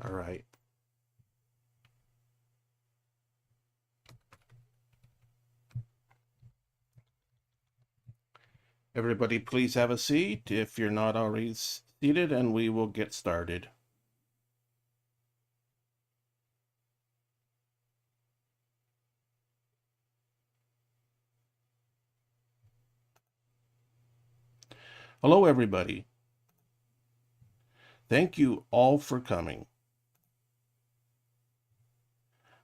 All right. Everybody, please have a seat if you're not already seated, and we will get started. Hello, everybody. Thank you all for coming.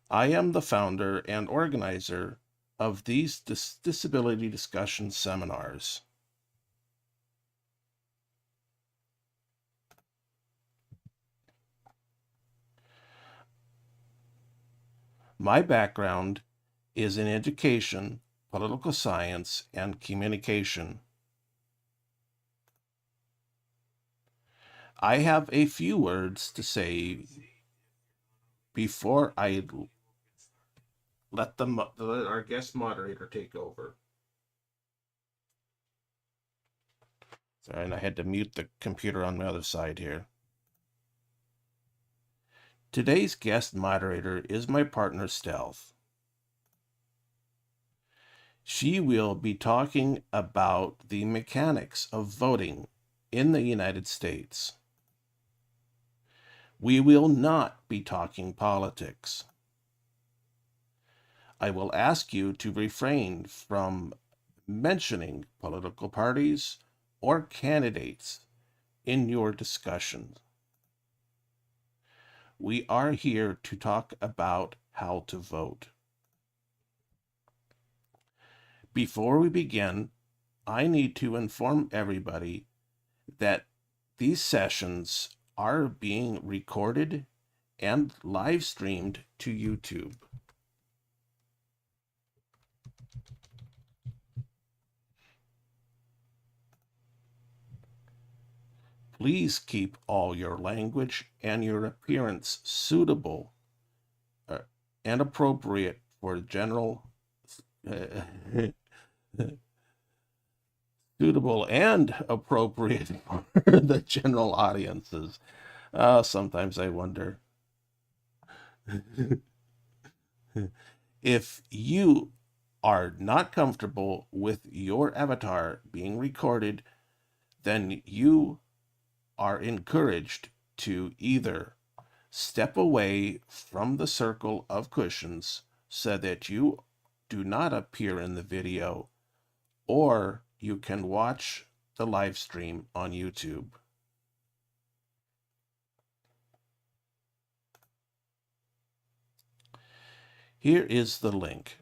I am the founder and organizer of these disability discussion seminars. My background is in education, political science, and communication. I have a few words to say before I let our guest moderator take over. Sorry, and I had to mute the computer on the other side here. Today's guest moderator is my partner, Stealth. She will be talking about the mechanics of voting in the United States. We will not be talking politics. I will ask you to refrain from mentioning political parties or candidates in your discussion. We are here to talk about how to vote. Before we begin, I need to inform everybody that these sessions are being recorded and live streamed to YouTube. Please keep all your language and your appearance suitable and appropriate for general suitable and appropriate for the general audiences. Sometimes I wonder. If you are not comfortable with your avatar being recorded, then you are encouraged to either step away from the circle of cushions so that you do not appear in the video, or you can watch the live stream on YouTube. Here is the link.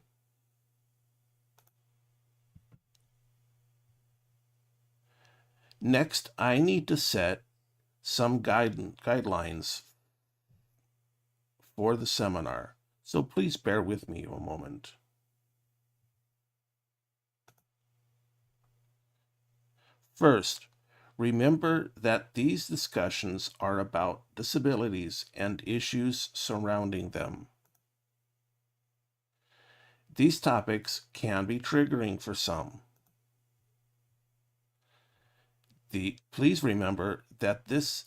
Next, I need to set some guidelines for the seminar, so please bear with me a moment. First, remember that these discussions are about disabilities and issues surrounding them. These topics can be triggering for some. Please remember that this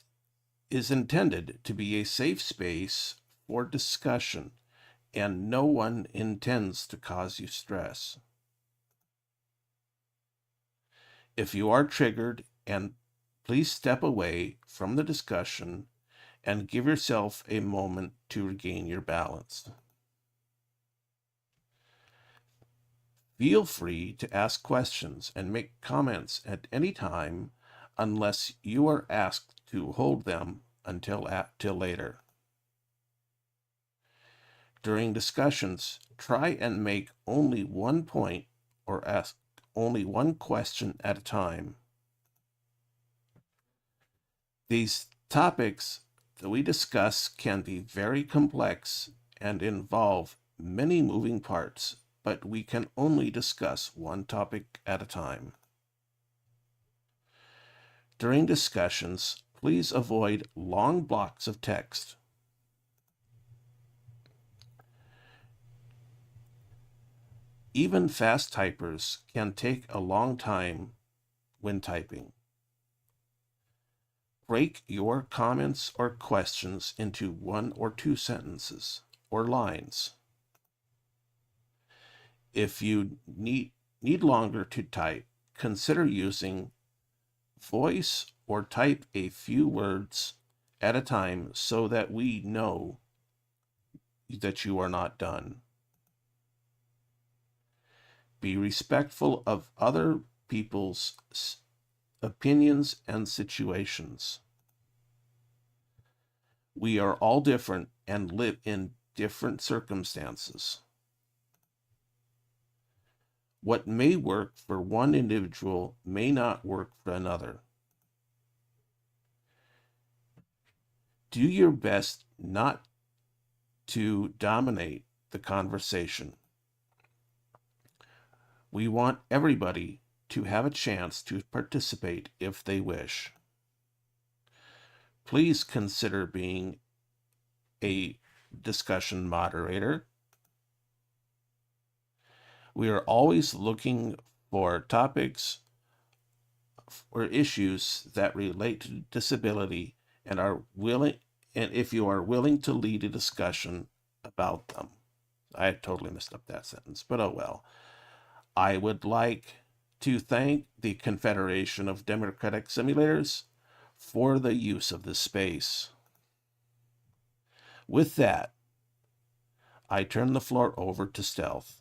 is intended to be a safe space for discussion, and no one intends to cause you stress. If you are triggered, and please step away from the discussion and give yourself a moment to regain your balance. Feel free to ask questions and make comments at any time unless you are asked to hold them until later. During discussions, try and make only one point or ask only one question at a time. These topics that we discuss can be very complex and involve many moving parts, but we can only discuss one topic at a time. During discussions, please avoid long blocks of text. Even fast typers can take a long time when typing. Break your comments or questions into 1 or 2 sentences or lines. If you need longer to type, consider using voice or type a few words at a time so that we know that you are not done. Be respectful of other people's opinions and situations. We are all different and live in different circumstances. What may work for one individual may not work for another. Do your best not to dominate the conversation. We want everybody to have a chance to participate if they wish. Please consider being a discussion moderator. We are always looking for topics or issues that relate to disability and if you are willing to lead a discussion about them. I totally messed up that sentence, but oh well. I would like to thank the Confederation of Democratic Simulators for the use of this space. With that, I turn the floor over to Stealth.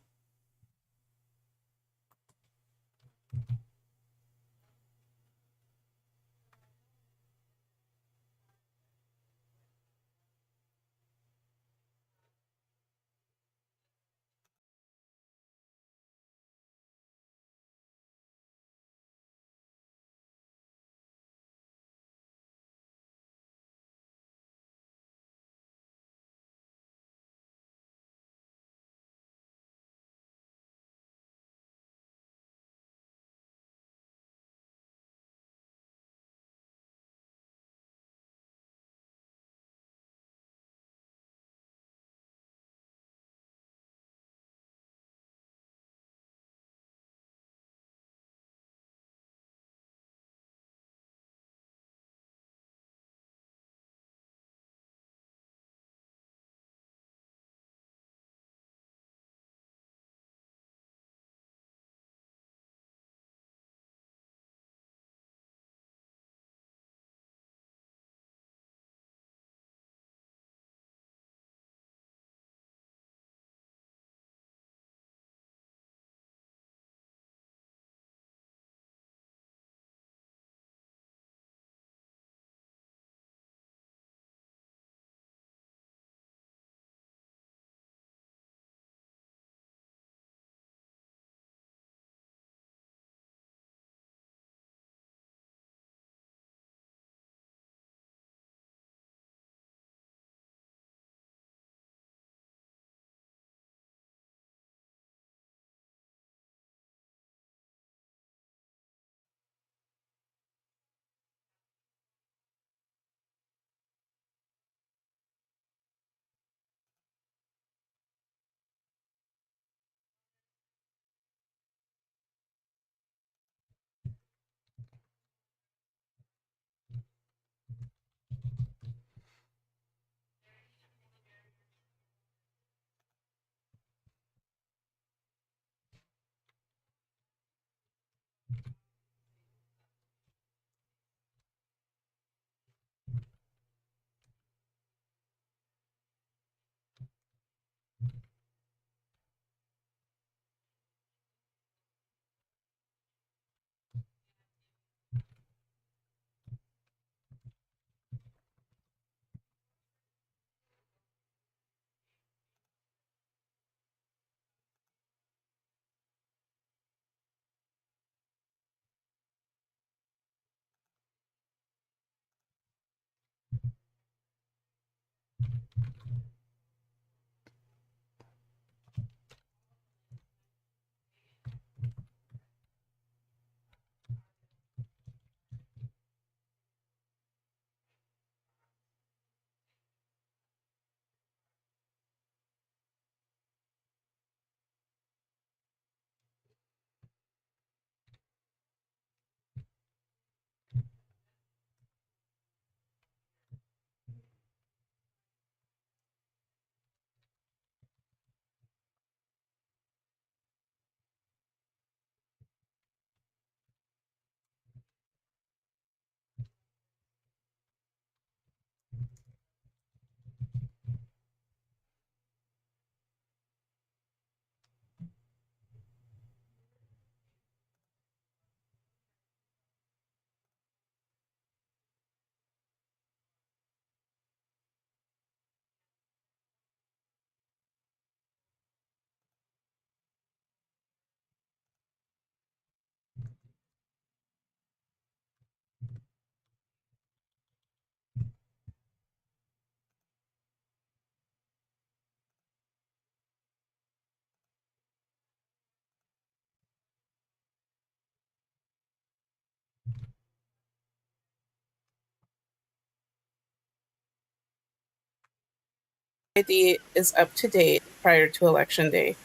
ID is up to date prior to Election Day.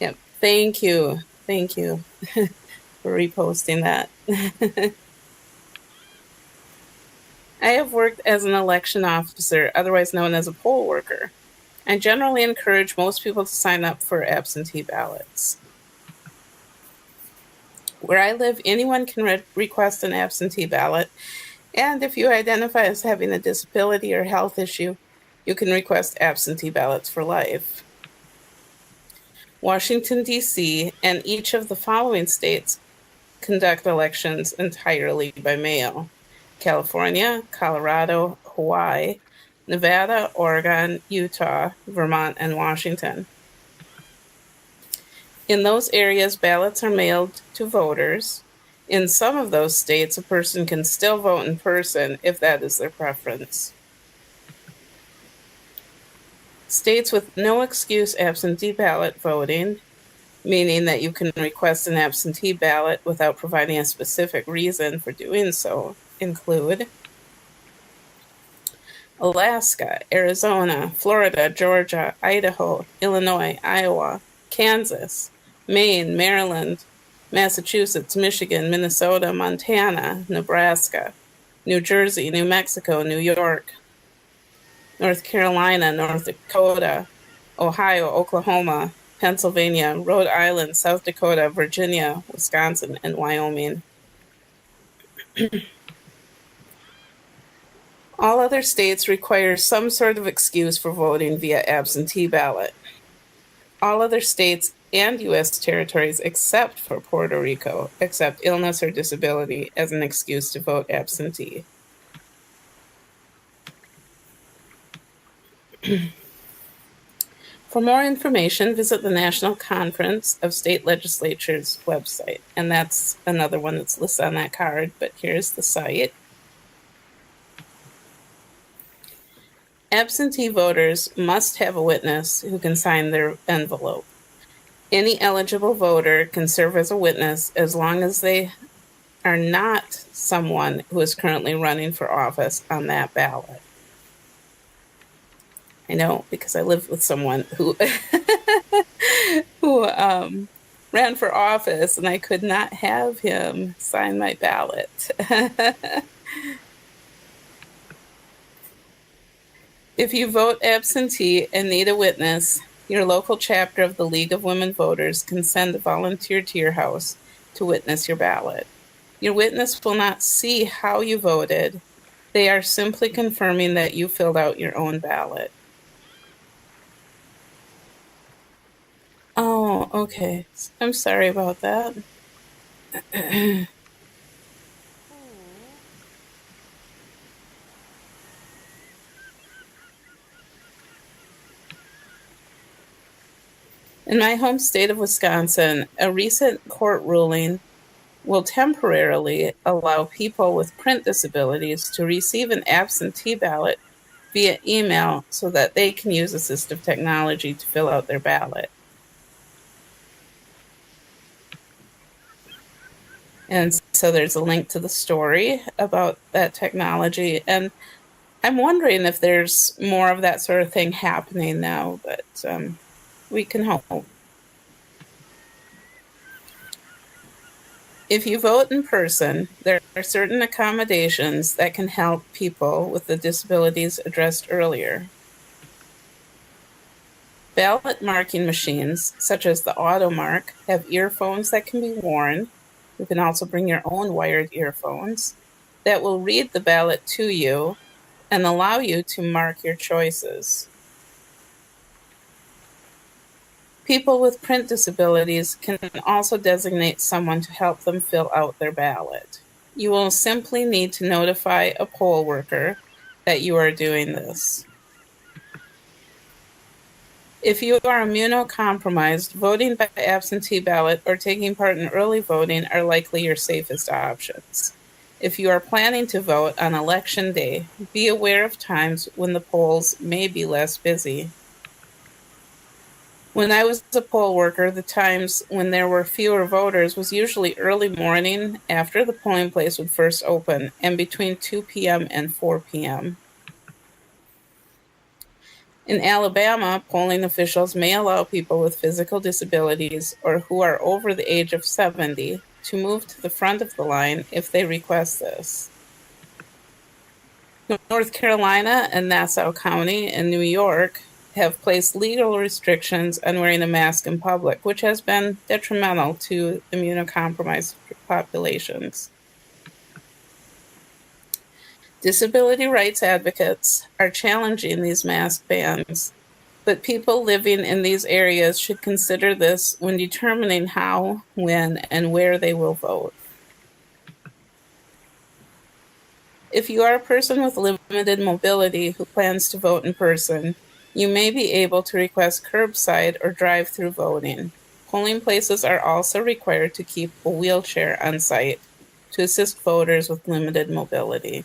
Yep. Thank you. Thank you for reposting that. I have worked as an election officer, otherwise known as a poll worker. I generally encourage most people to sign up for absentee ballots. Where I live, anyone can request an absentee ballot, and if you identify as having a disability or health issue, you can request absentee ballots for life. Washington, D.C., and each of the following states conduct elections entirely by mail: California, Colorado, Hawaii, Nevada, Oregon, Utah, Vermont, and Washington. In those areas, ballots are mailed to voters. In some of those states, a person can still vote in person if that is their preference. States with no excuse absentee ballot voting, meaning that you can request an absentee ballot without providing a specific reason for doing so, include Alaska, Arizona, Florida, Georgia, Idaho, Illinois, Iowa, Kansas, Maine, Maryland, Massachusetts, Michigan, Minnesota, Montana, Nebraska, New Jersey, New Mexico, New York, North Carolina, North Dakota, Ohio, Oklahoma, Pennsylvania, Rhode Island, South Dakota, Virginia, Wisconsin, and Wyoming. All other states require some sort of excuse for voting via absentee ballot. All other states and U.S. territories except for Puerto Rico accept illness or disability as an excuse to vote absentee. For more information, visit the National Conference of State Legislatures website. And that's another one that's listed on that card, but here's the site. Absentee voters must have a witness who can sign their envelope. Any eligible voter can serve as a witness as long as they are not someone who is currently running for office on that ballot. I know, because I lived with someone who who ran for office, and I could not have him sign my ballot. If you vote absentee and need a witness, your local chapter of the League of Women Voters can send a volunteer to your house to witness your ballot. Your witness will not see how you voted. They are simply confirming that you filled out your own ballot. Oh, okay. I'm sorry about that. In my home state of Wisconsin, a recent court ruling will temporarily allow people with print disabilities to receive an absentee ballot via email so that they can use assistive technology to fill out their ballot. And so there's a link to the story about that technology. And I'm wondering if there's more of that sort of thing happening now, but we can hope. If you vote in person, there are certain accommodations that can help people with the disabilities addressed earlier. Ballot marking machines, such as the AutoMark, have earphones that can be worn. You can also bring your own wired earphones that will read the ballot to you and allow you to mark your choices. People with print disabilities can also designate someone to help them fill out their ballot. You will simply need to notify a poll worker that you are doing this. If you are immunocompromised, voting by absentee ballot or taking part in early voting are likely your safest options. If you are planning to vote on election day, be aware of times when the polls may be less busy. When I was a poll worker, the times when there were fewer voters was usually early morning after the polling place would first open and between 2 p.m. and 4 p.m. In Alabama, polling officials may allow people with physical disabilities or who are over the age of 70 to move to the front of the line if they request this. North Carolina and Nassau County and New York have placed legal restrictions on wearing a mask in public, which has been detrimental to immunocompromised populations. Disability rights advocates are challenging these mask bans, but people living in these areas should consider this when determining how, when, and where they will vote. If you are a person with limited mobility who plans to vote in person, you may be able to request curbside or drive-through voting. Polling places are also required to keep a wheelchair on site to assist voters with limited mobility.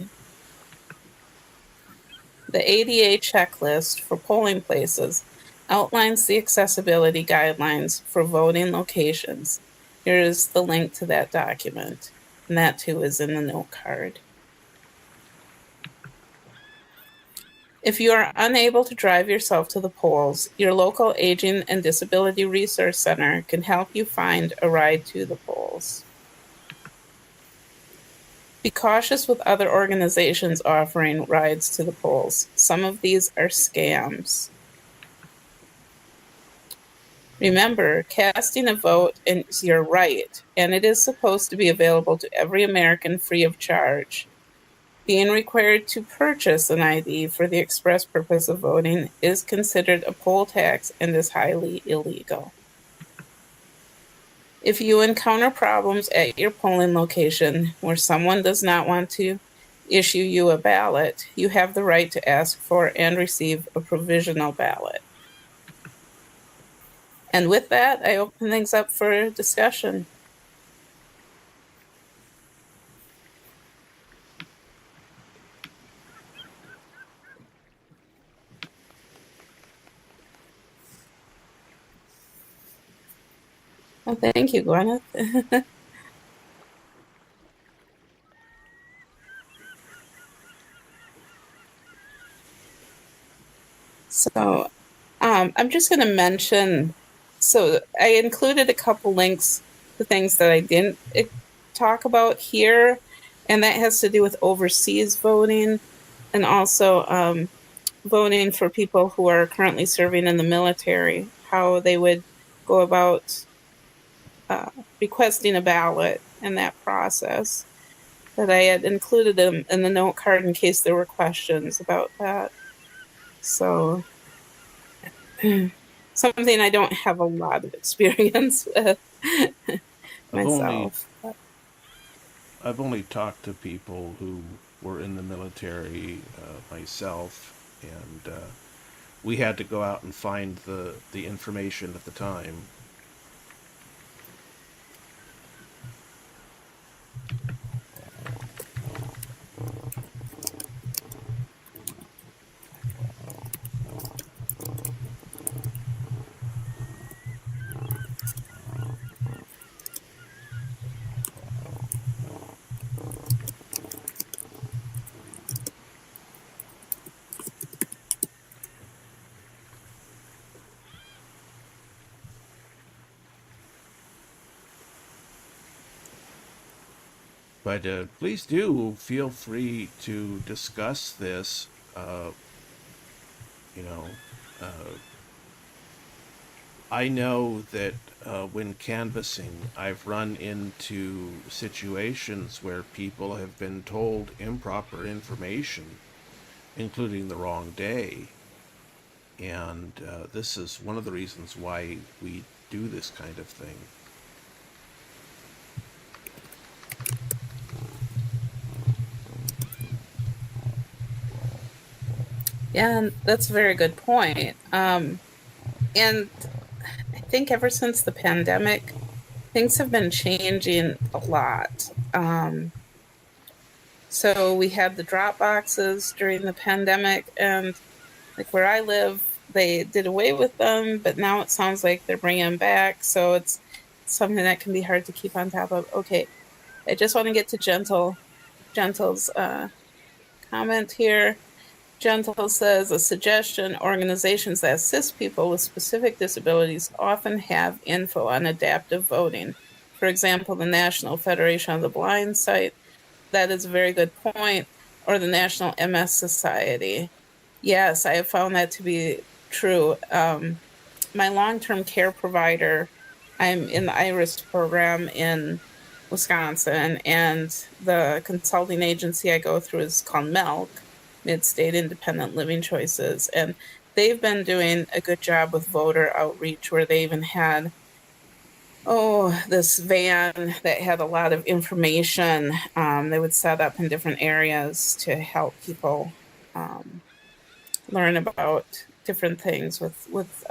The ADA checklist for polling places outlines the accessibility guidelines for voting locations. Here is the link to that document, and that too is in the note card. If you are unable to drive yourself to the polls, your local Aging and Disability Resource Center can help you find a ride to the polls. Be cautious with other organizations offering rides to the polls. Some of these are scams. Remember, casting a vote is your right, and it is supposed to be available to every American free of charge. Being required to purchase an ID for the express purpose of voting is considered a poll tax and is highly illegal. If you encounter problems at your polling location where someone does not want to issue you a ballot, you have the right to ask for and receive a provisional ballot. And with that, I open things up for discussion. Well, thank you, Gwyneth. So I'm just going to mention, so I included a couple links to things that I didn't talk about here, and that has to do with overseas voting and also voting for people who are currently serving in the military, how they would go about requesting a ballot and that process. But I had included them in the note card in case there were questions about that. So something I don't have a lot of experience with myself. I've only talked to people who were in the military myself, and we had to go out and find the information at the time. But please do feel free to discuss this. Uh, you know, uh, I know that when canvassing, I've run into situations where people have been told improper information, including the wrong day. And this is one of the reasons why we do this kind of thing. Yeah, that's a very good point. And I think ever since the pandemic, things have been changing a lot. So we had the drop boxes during the pandemic, and like where I live, they did away with them, but now it sounds like they're bringing them back. So it's something that can be hard to keep on top of. Okay, I just want to get to Gentle's comment here. Gentle says, a suggestion, organizations that assist people with specific disabilities often have info on adaptive voting. For example, the National Federation of the Blind site, that is a very good point, or the National MS Society. Yes, I have found that to be true. My long-term care provider, I'm in the IRIS program in Wisconsin, and the consulting agency I go through is called MELC, Mid-State Independent Living Choices, and they've been doing a good job with voter outreach, where they even had this van that had a lot of information they would set up in different areas to help people learn about different things with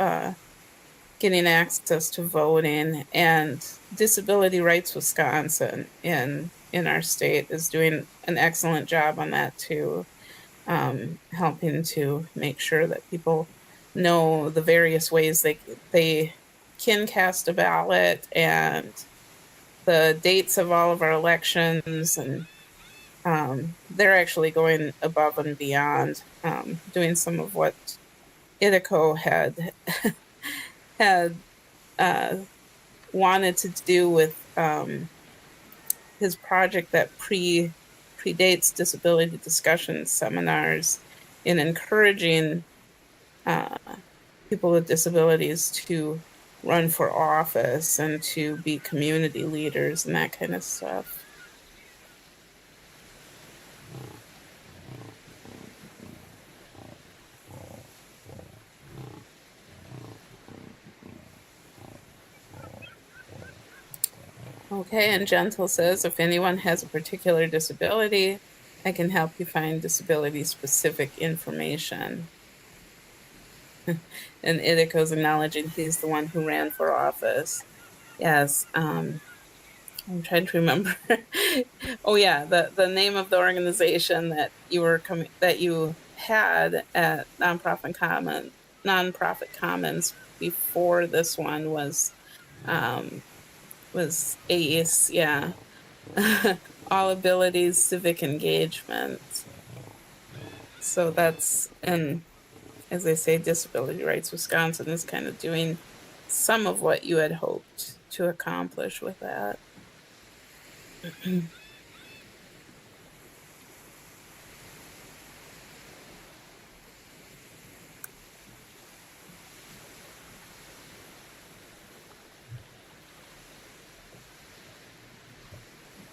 getting access to voting. And Disability Rights Wisconsin in our state is doing an excellent job on that too, helping to make sure that people know the various ways they can cast a ballot, and the dates of all of our elections. And they're actually going above and beyond, doing some of what Idaco had wanted to do with his project that predates disability discussion seminars, in encouraging people with disabilities to run for office and to be community leaders and that kind of stuff. Okay, and Gentle says, if anyone has a particular disability, I can help you find disability-specific information. And Idaco's acknowledging he's the one who ran for office. Yes, I'm trying to remember. Oh yeah, the name of the organization that you had at Nonprofit Commons before this one was ACE, yeah. All Abilities Civic Engagement. So that's, and as I say, Disability Rights Wisconsin is kind of doing some of what you had hoped to accomplish with that.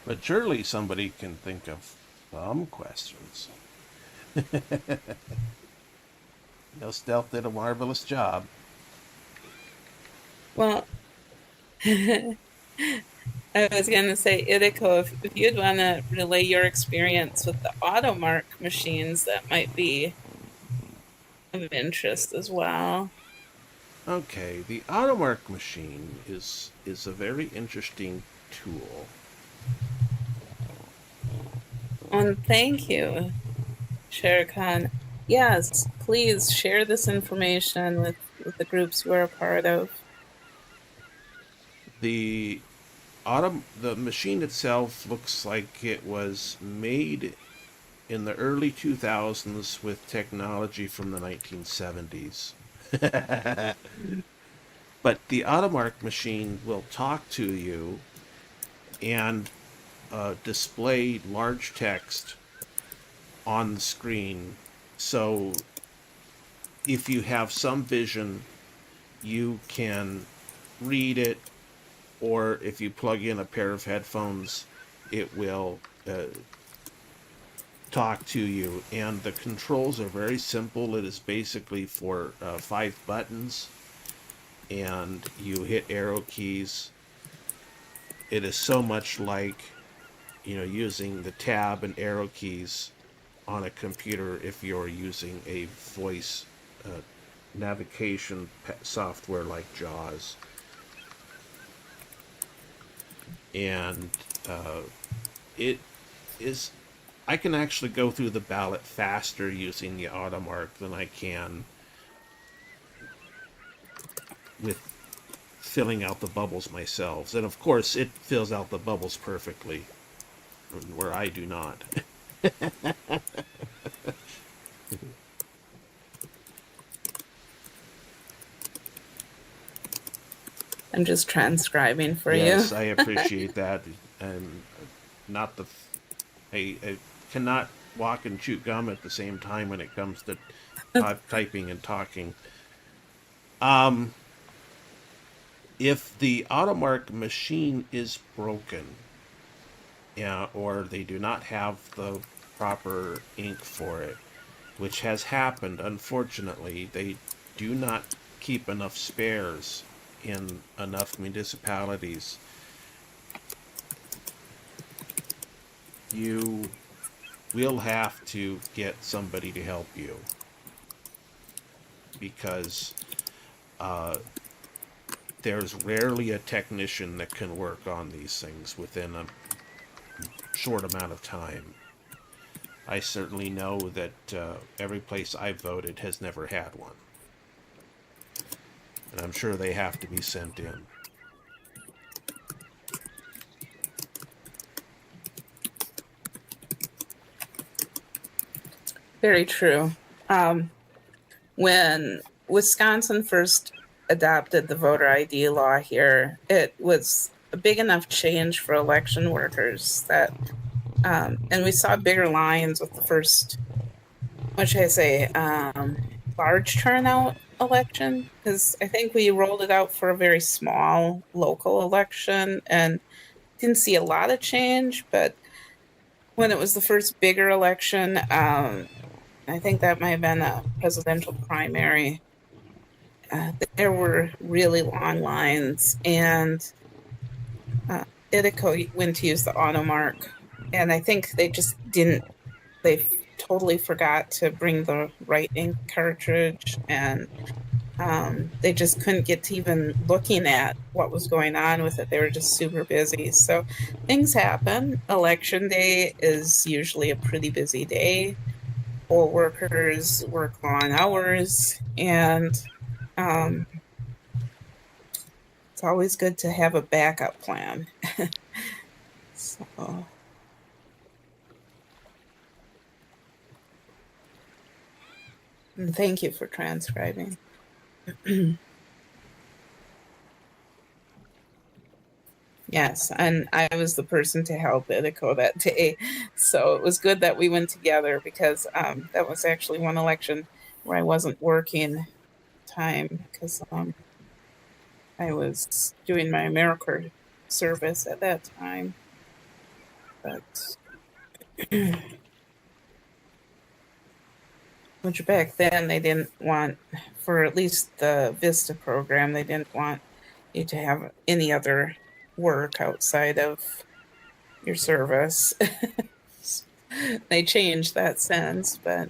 But surely somebody can think of some questions. No, Stealth did a marvelous job. Well, I was going to say, Idaco, if you'd want to relay your experience with the AutoMark machines, that might be of interest as well. Okay, the AutoMark machine is a very interesting tool. And thank you, Shere Khan. Yes, please share this information with the groups you are a part of. The the machine itself looks like it was made in the early 2000s with technology from the 1970s. But the AutoMark machine will talk to you and display large text on the screen. So if you have some vision, you can read it, or if you plug in a pair of headphones, it will talk to you. And the controls are very simple. It is basically for 5 buttons, and you hit arrow keys. It is so much like, using the tab and arrow keys on a computer if you're using a voice navigation software like JAWS. And it is, I can actually go through the ballot faster using the AutoMark than I can with filling out the bubbles myself. And of course, it fills out the bubbles perfectly, where I do not. I'm just transcribing for you. Yes, I appreciate that, and not the. I cannot walk and chew gum at the same time when it comes to typing and talking. Um, if the automark machine is broken, yeah, or they do not have the proper ink for it, which has happened, unfortunately, they do not keep enough spares in enough municipalities. You will have to get somebody to help you because uh, there's rarely a technician that can work on these things within a short amount of time. I certainly know that every place I've voted has never had one, and I'm sure they have to be sent in. Very true. When Wisconsin first adopted the voter ID law here, it was a big enough change for election workers that, and we saw bigger lines with the first, what should I say, large turnout election, because I think we rolled it out for a very small local election and didn't see a lot of change. But when it was the first bigger election, I think that might have been a presidential primary. There were really long lines, and Idico went to use the automark, and I think they just didn't. They totally forgot to bring the right ink cartridge, and they just couldn't get to even looking at what was going on with it. They were just super busy. So things happen. Election day is usually a pretty busy day. Poll workers work long hours, and um, it's always good to have a backup plan. So, and thank you for transcribing. Yes, and I was the person to help Idico that day. So it was good that we went together because that was actually one election where I wasn't working time because I was doing my AmeriCorps service at that time. But which back then they didn't want, for at least the Vista program, they didn't want you to have any other work outside of your service. They changed that since, but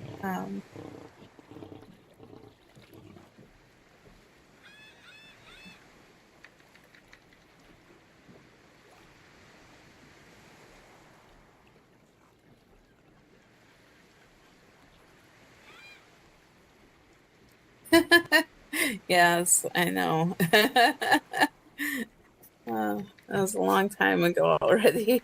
yes, I know. That was a long time ago already.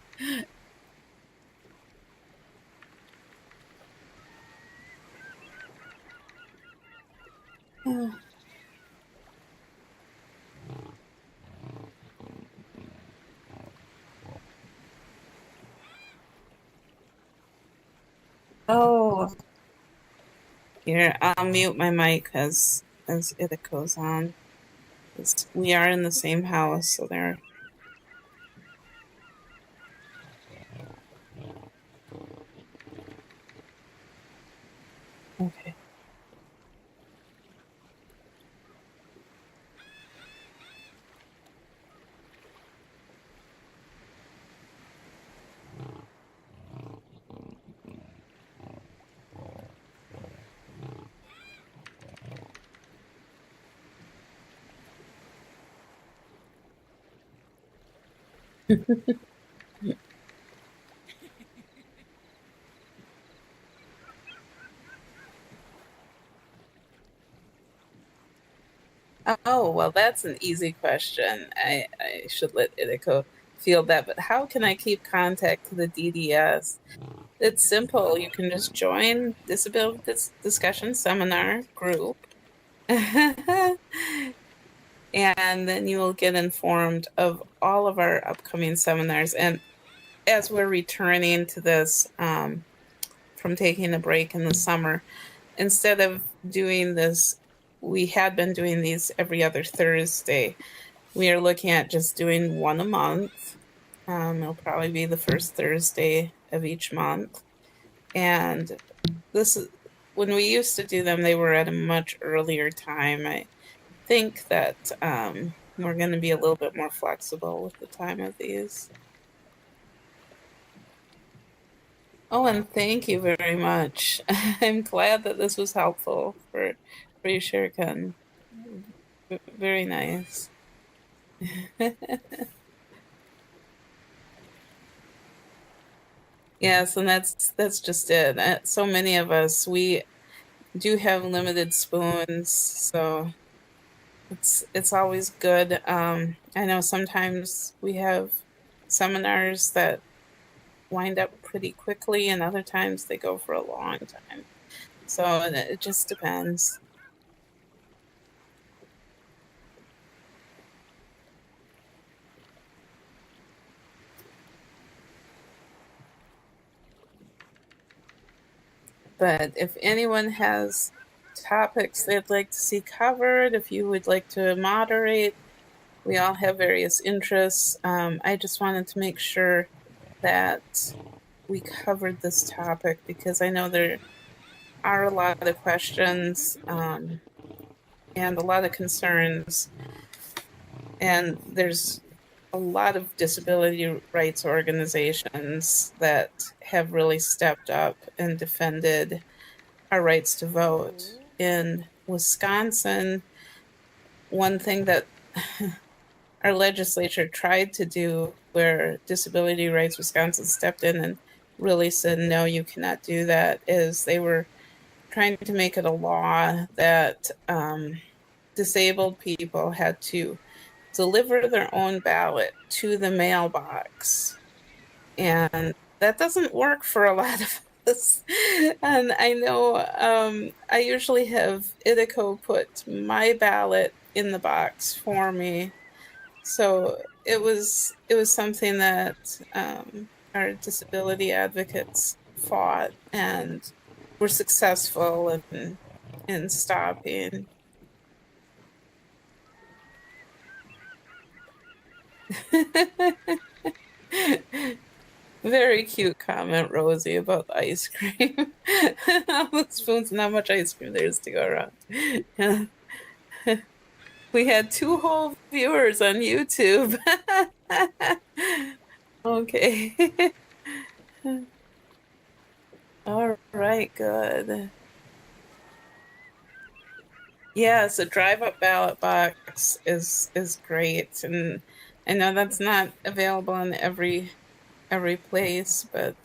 Oh, here, I'll mute my mic as it goes on. We are in the same house, so there. Okay. Oh, well, that's an easy question. I should let Idiko field that, but how can I keep contact to the DDS? It's simple. You can just join Disability Discussion Seminar group. And then you will get informed of all of our upcoming seminars. And as we're returning to this from taking a break in the summer, instead of doing this, we had been doing these every other Thursday. We are looking at just doing one a month. It'll probably be the first Thursday of each month. And this is when we used to do them, they were at a much earlier time. I think that we're going to be a little bit more flexible with the time of these. Oh, and thank you very much. I'm glad that this was helpful for you, Shirkan. Very nice. Yes, and that's just it. So many of us, we do have limited spoons, so it's always good. I know sometimes we have seminars that wind up pretty quickly, and other times they go for a long time. So it just depends. But if anyone has topics they'd like to see covered, if you would like to moderate, we all have various interests. I just wanted to make sure that we covered this topic because I know there are a lot of questions and a lot of concerns. And there's a lot of disability rights organizations that have really stepped up and defended our rights to vote. In Wisconsin, one thing that our legislature tried to do, where Disability Rights Wisconsin stepped in and really said, no, you cannot do that, is they were trying to make it a law that disabled people had to deliver their own ballot to the mailbox. And that doesn't work for a lot of us. And I know I usually have Idico put my ballot in the box for me. So it was something that our disability advocates fought and were successful in stopping. Very cute comment, Rosie, about the ice cream. All the spoons and how much ice cream there is to go around. Yeah. We had 2 whole viewers on YouTube. Okay. All right, good. Yeah, so drive up ballot box is great. And I know that's not available in every place, but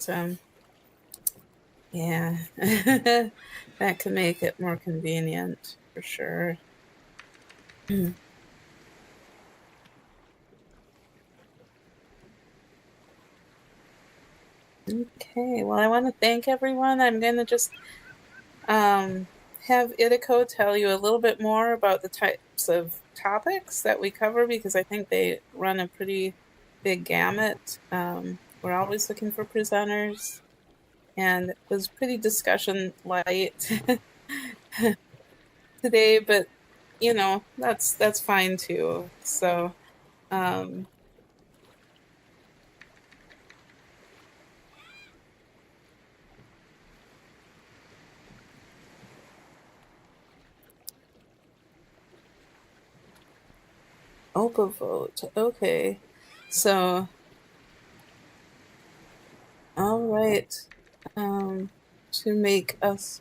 yeah. That can make it more convenient for sure. Okay, well, I want to thank everyone. I'm going to just have Idiko tell you a little bit more about the types of topics that we cover because I think they run a pretty big gamut. We're always looking for presenters, and it was pretty discussion light today, but that's fine too. So um, Opa vote. Okay, so all right, to make us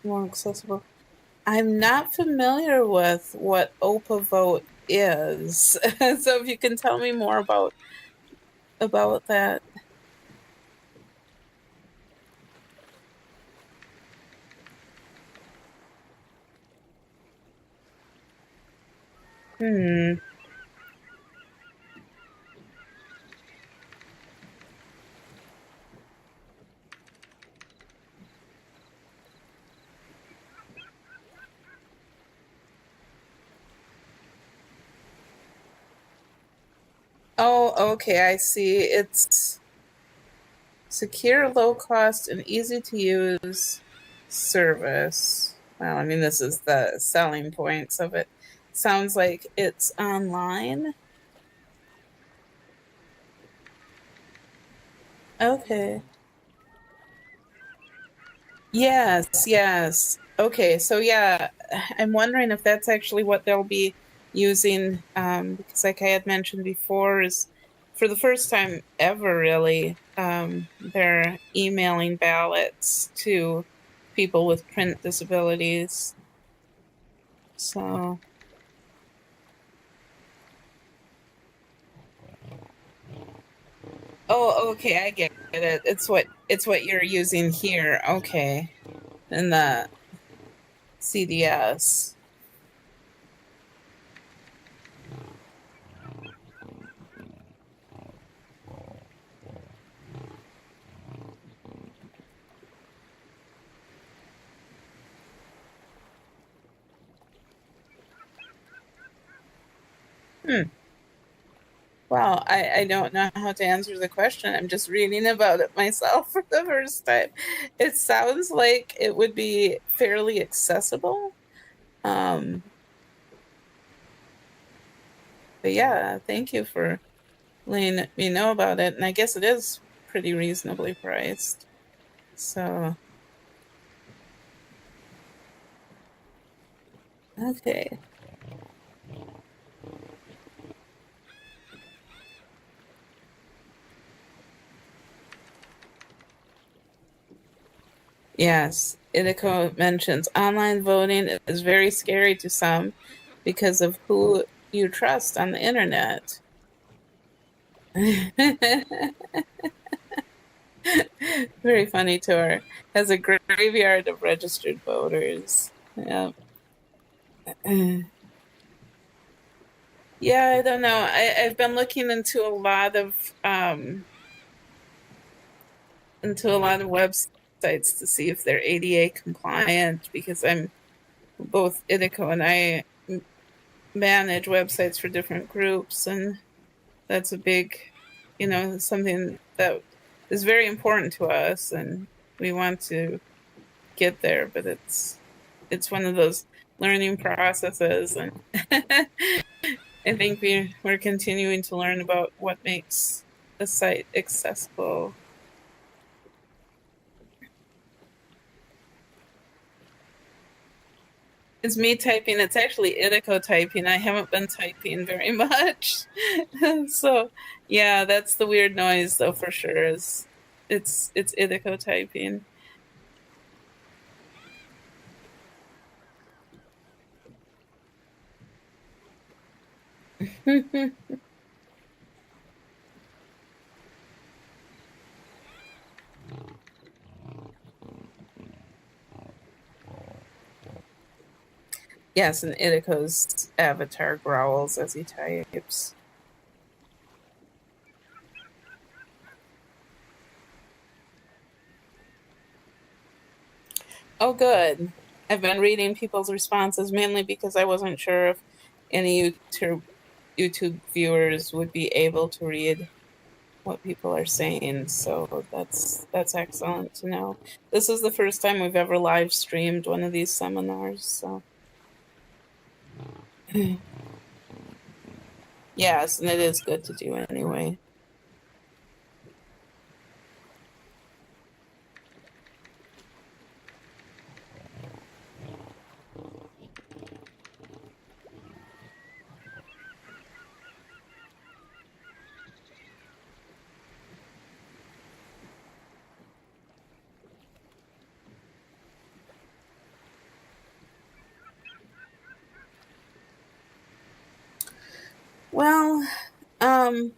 more accessible. I'm not familiar with what OPA vote is. So if you can tell me more about that. Hmm. Oh, okay, I see. It's secure, low cost, and easy to use service. Well, I mean, this is the selling points of it. Sounds like it's online. Okay. Yes, yes. Okay, so yeah, I'm wondering if that's actually what they'll be using, because like I had mentioned before, is for the first time ever, really, they're emailing ballots to people with print disabilities. So, oh, okay, I get it. It's what you're using here. Okay, in the CDS. Hmm. Well, I don't know how to answer the question. I'm just reading about it myself for the first time. It sounds like it would be fairly accessible. Um, but yeah, thank you for letting me know about it. And I guess it is pretty reasonably priced. So, okay. Yes, Idiko mentions online voting is very scary to some because of who you trust on the internet. Very funny tour. Has a graveyard of registered voters. Yeah. Yeah, I don't know. I've been looking into a lot of websites to see if they're ADA compliant because I'm both Idiko and I manage websites for different groups, and that's a big, something that is very important to us, and we want to get there, but it's one of those learning processes, and I think we're continuing to learn about what makes a site accessible. It's me typing. It's actually Idiko typing. I haven't been typing very much. So yeah, that's the weird noise though for sure is it's Idiko typing. Yes, and Idiko's avatar growls as he types. Oh, good. I've been reading people's responses mainly because I wasn't sure if any YouTube viewers would be able to read what people are saying. So that's excellent to know. This is the first time we've ever live streamed one of these seminars. So yes, and it is good to do anyway. Well, um,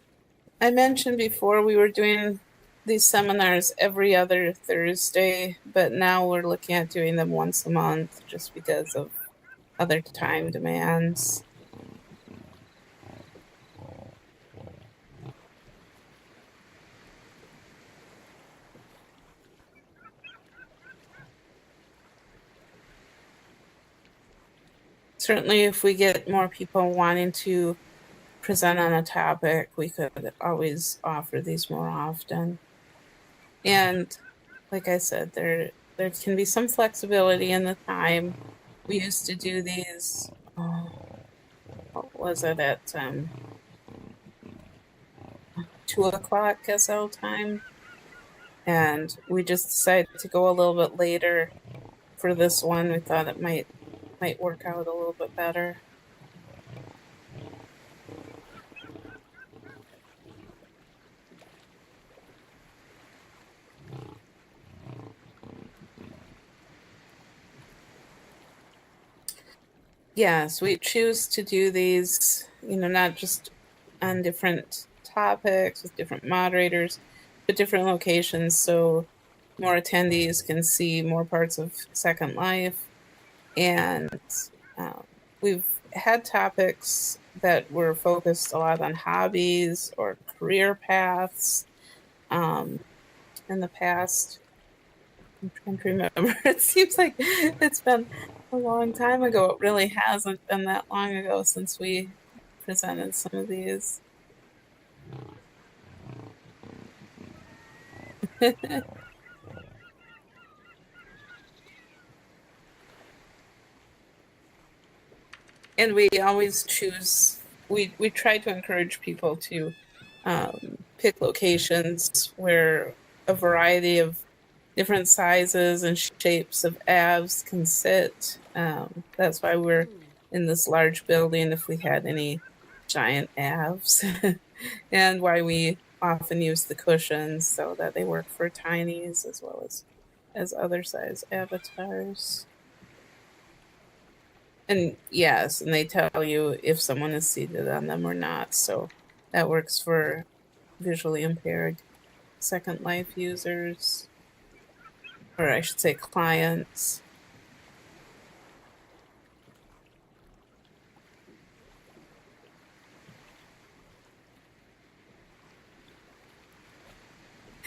I mentioned before we were doing these seminars every other Thursday, but now we're looking at doing them once a month just because of other time demands. Certainly, if we get more people wanting to present on a topic, we could always offer these more often. And like I said, there can be some flexibility in the time. We used to do these. What was it at 2 o'clock SL time, and we just decided to go a little bit later for this one. We thought it might work out a little bit better. Yes, we choose to do these, not just on different topics with different moderators, but different locations so more attendees can see more parts of Second Life. And um, we've had topics that were focused a lot on hobbies or career paths in the past. I'm trying to remember. It seems like it's been a long time ago. It really hasn't been that long ago since we presented some of these. And we always choose, we try to encourage people to pick locations where a variety of different sizes and shapes of AVs can sit. That's why we're in this large building if we had any giant AVs, and why we often use the cushions so that they work for tinies as well as other size avatars. And yes, and they tell you if someone is seated on them or not. So that works for visually impaired Second Life users, or I should say clients.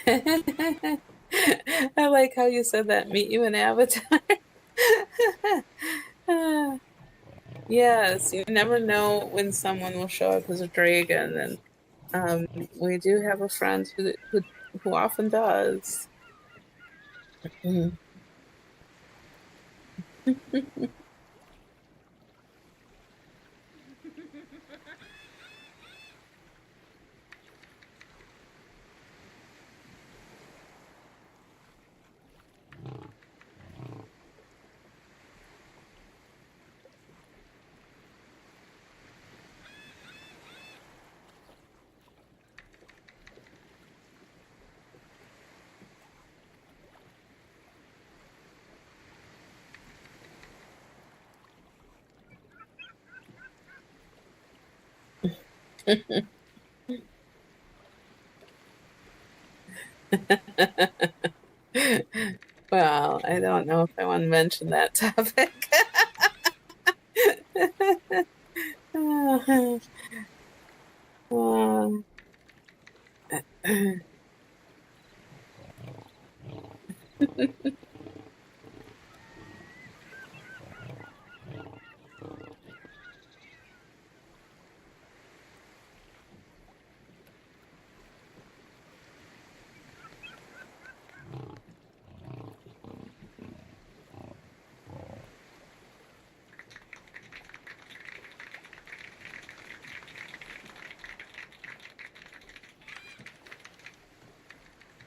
I like how you said that. Meet you in Avatar. Yes, you never know when someone will show up as a dragon, and we do have a friend who often does. Mhm. Well, I don't know if I want to mention that topic. Uh,